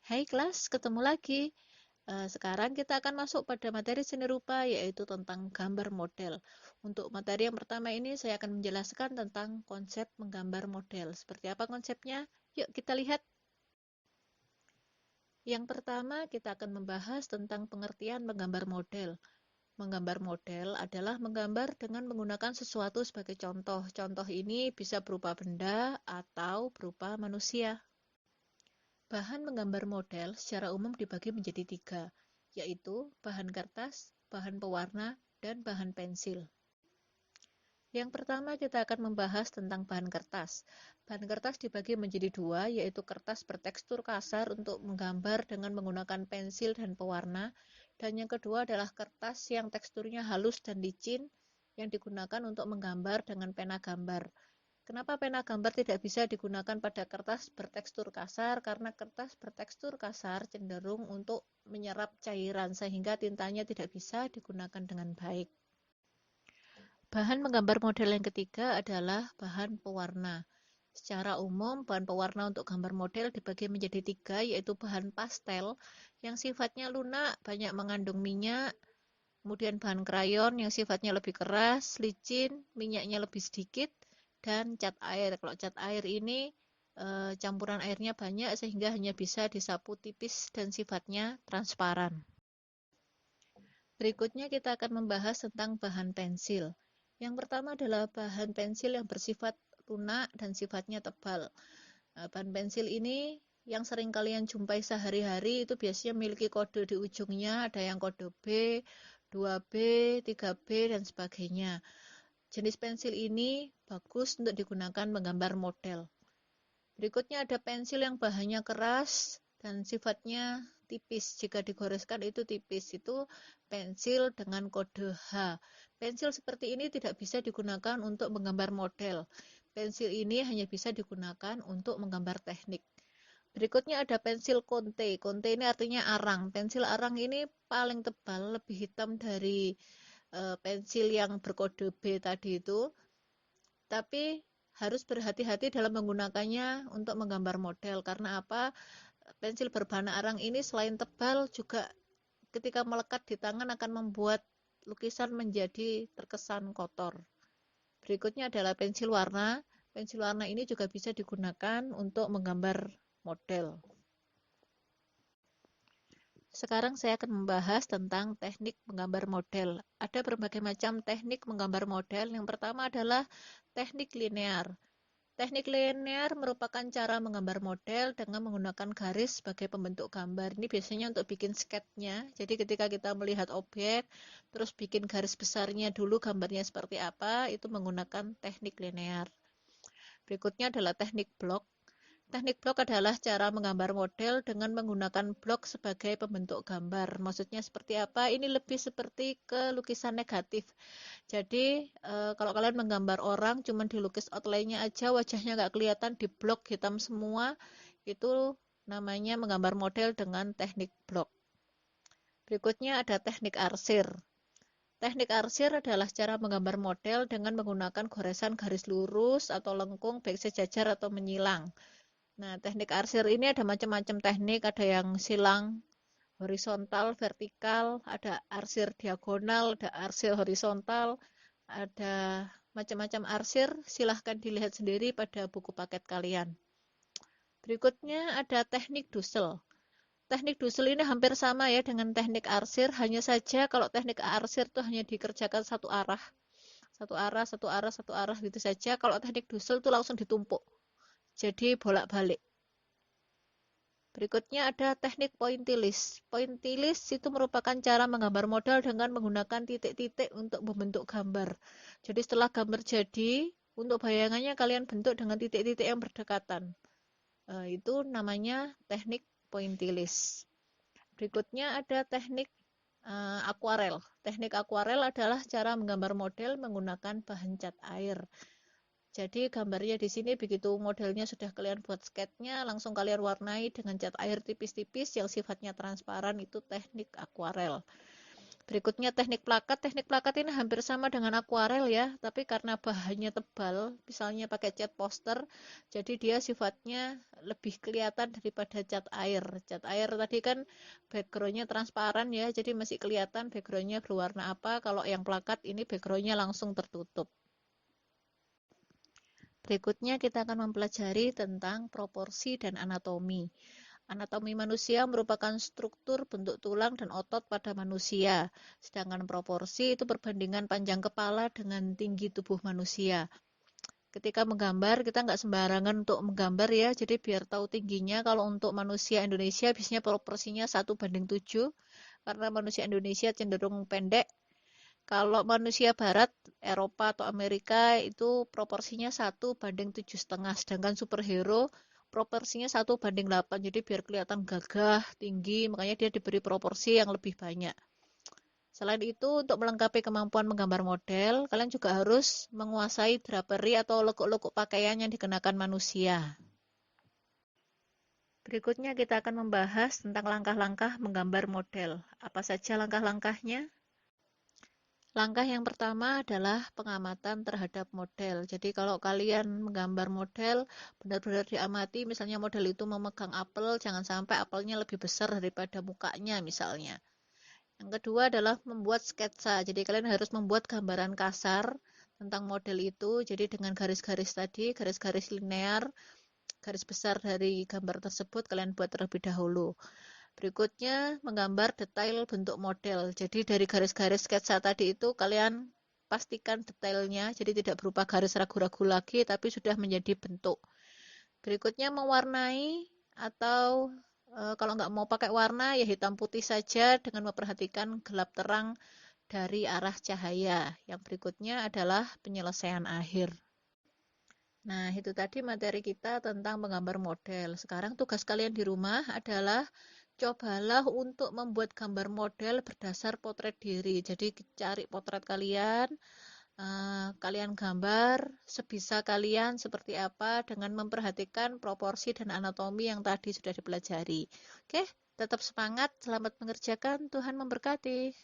Hai kelas, ketemu lagi. Sekarang kita akan masuk pada materi seni rupa, yaitu tentang gambar model. Untuk materi yang pertama ini, saya akan menjelaskan tentang konsep menggambar model. Seperti apa konsepnya? Yuk kita lihat. Yang pertama, kita akan membahas tentang pengertian menggambar model. Menggambar model adalah menggambar dengan menggunakan sesuatu sebagai contoh. Contoh ini bisa berupa benda atau berupa manusia. Bahan menggambar model secara umum dibagi menjadi tiga, yaitu bahan kertas, bahan pewarna, dan bahan pensil. Yang pertama kita akan membahas tentang bahan kertas. Bahan kertas dibagi menjadi dua, yaitu kertas bertekstur kasar untuk menggambar dengan menggunakan pensil dan pewarna, dan yang kedua adalah kertas yang teksturnya halus dan licin yang digunakan untuk menggambar dengan pena gambar. Kenapa pena gambar tidak bisa digunakan pada kertas bertekstur kasar? Karena kertas bertekstur kasar cenderung untuk menyerap cairan sehingga tintanya tidak bisa digunakan dengan baik. Bahan menggambar model yang ketiga adalah bahan pewarna. Secara umum, bahan pewarna untuk gambar model dibagi menjadi tiga, yaitu bahan pastel yang sifatnya lunak, banyak mengandung minyak, kemudian bahan krayon yang sifatnya lebih keras, licin, minyaknya lebih sedikit, dan cat air. Kalau cat air ini campuran airnya banyak sehingga hanya bisa disapu tipis dan sifatnya transparan. Berikutnya kita akan membahas tentang bahan pensil. Yang pertama adalah bahan pensil yang bersifat lunak dan sifatnya tebal. Bahan pensil ini yang sering kalian jumpai sehari-hari itu biasanya memiliki kode di ujungnya, ada yang kode B, 2B, 3B, dan sebagainya. Jenis pensil ini bagus untuk digunakan menggambar model. Berikutnya ada pensil yang bahannya keras dan sifatnya tipis. Jika digoreskan itu tipis, itu pensil dengan kode H. Pensil seperti ini tidak bisa digunakan untuk menggambar model. Pensil ini hanya bisa digunakan untuk menggambar teknik. Berikutnya ada pensil konte. Konte ini artinya arang. Pensil arang ini paling tebal, lebih hitam dari pensil yang berkode B tadi itu. Tapi harus berhati-hati dalam menggunakannya untuk menggambar model. Karena apa? Pensil berbahan arang ini selain tebal juga ketika melekat di tangan akan membuat lukisan menjadi terkesan kotor. Berikutnya adalah pensil warna. Pensil warna ini juga bisa digunakan untuk menggambar model. Sekarang saya akan membahas tentang teknik menggambar model. Ada berbagai macam teknik menggambar model. Yang pertama adalah teknik linear. Teknik linear merupakan cara menggambar model dengan menggunakan garis sebagai pembentuk gambar. Ini biasanya untuk bikin sketnya. Jadi ketika kita melihat objek, terus bikin garis besarnya dulu gambarnya seperti apa, itu menggunakan teknik linear. Berikutnya adalah teknik blok. Teknik blok adalah cara menggambar model dengan menggunakan blok sebagai pembentuk gambar. Maksudnya seperti apa? Ini lebih seperti ke lukisan negatif. Jadi kalau kalian menggambar orang cuma dilukis outline-nya aja, wajahnya nggak kelihatan, di blok hitam semua, itu namanya menggambar model dengan teknik blok. Berikutnya ada teknik arsir. Teknik arsir adalah cara menggambar model dengan menggunakan goresan garis lurus atau lengkung baik sejajar atau menyilang. Nah, teknik arsir ini ada macam-macam teknik, ada yang silang horizontal, vertikal, ada arsir diagonal, ada arsir horizontal, ada macam-macam arsir, silahkan dilihat sendiri pada buku paket kalian. Berikutnya ada teknik dusel. Teknik dusel ini hampir sama ya dengan teknik arsir, hanya saja kalau teknik arsir itu hanya dikerjakan satu arah. Satu arah, satu arah, satu arah gitu saja. Kalau teknik dusel itu langsung ditumpuk. Jadi bolak-balik. Berikutnya ada teknik pointillis. Pointillis itu merupakan cara menggambar model dengan menggunakan titik-titik untuk membentuk gambar. Jadi setelah gambar jadi, untuk bayangannya kalian bentuk dengan titik-titik yang berdekatan. Itu namanya teknik pointillis. Berikutnya ada teknik akuarel. Teknik akuarel adalah cara menggambar model menggunakan bahan cat air. Jadi gambarnya di sini begitu modelnya sudah kalian buat sketnya, langsung kalian warnai dengan cat air tipis-tipis yang sifatnya transparan, itu teknik akuarel. Berikutnya teknik plakat. Teknik plakat ini hampir sama dengan akuarel ya, tapi karena bahannya tebal, misalnya pakai cat poster, jadi dia sifatnya lebih kelihatan daripada cat air. Cat air tadi kan backgroundnya transparan ya, jadi masih kelihatan backgroundnya berwarna apa. Kalau yang plakat ini backgroundnya langsung tertutup. Berikutnya kita akan mempelajari tentang proporsi dan anatomi. Anatomi manusia merupakan struktur bentuk tulang dan otot pada manusia, sedangkan proporsi itu perbandingan panjang kepala dengan tinggi tubuh manusia. Ketika menggambar, kita nggak sembarangan untuk menggambar ya, jadi biar tahu tingginya, kalau untuk manusia Indonesia biasanya proporsinya 1:7, karena manusia Indonesia cenderung pendek. Kalau manusia Barat, Eropa atau Amerika itu proporsinya 1:7,5, sedangkan superhero proporsinya 1:8, jadi biar kelihatan gagah, tinggi, makanya dia diberi proporsi yang lebih banyak. Selain itu, untuk melengkapi kemampuan menggambar model, kalian juga harus menguasai drapery atau lekuk-lekuk pakaian yang dikenakan manusia. Berikutnya kita akan membahas tentang langkah-langkah menggambar model. Apa saja langkah-langkahnya? Langkah yang pertama adalah pengamatan terhadap model. Jadi kalau kalian menggambar model, benar-benar diamati, misalnya model itu memegang apel, jangan sampai apelnya lebih besar daripada mukanya misalnya. Yang kedua adalah membuat sketsa. Jadi kalian harus membuat gambaran kasar tentang model itu. Jadi dengan garis-garis tadi, garis-garis linear, garis besar dari gambar tersebut kalian buat terlebih dahulu. Berikutnya, menggambar detail bentuk model. Jadi dari garis-garis sketsa tadi itu kalian pastikan detailnya, jadi tidak berupa garis ragu-ragu lagi, tapi sudah menjadi bentuk. Berikutnya, mewarnai atau kalau nggak mau pakai warna, ya hitam putih saja dengan memperhatikan gelap terang dari arah cahaya. Yang berikutnya adalah penyelesaian akhir. Nah, itu tadi materi kita tentang menggambar model. Sekarang tugas kalian di rumah adalah cobalah untuk membuat gambar model berdasar potret diri. Jadi cari potret kalian, kalian gambar sebisa kalian seperti apa dengan memperhatikan proporsi dan anatomi yang tadi sudah dipelajari. Oke, tetap semangat, selamat mengerjakan, Tuhan memberkati.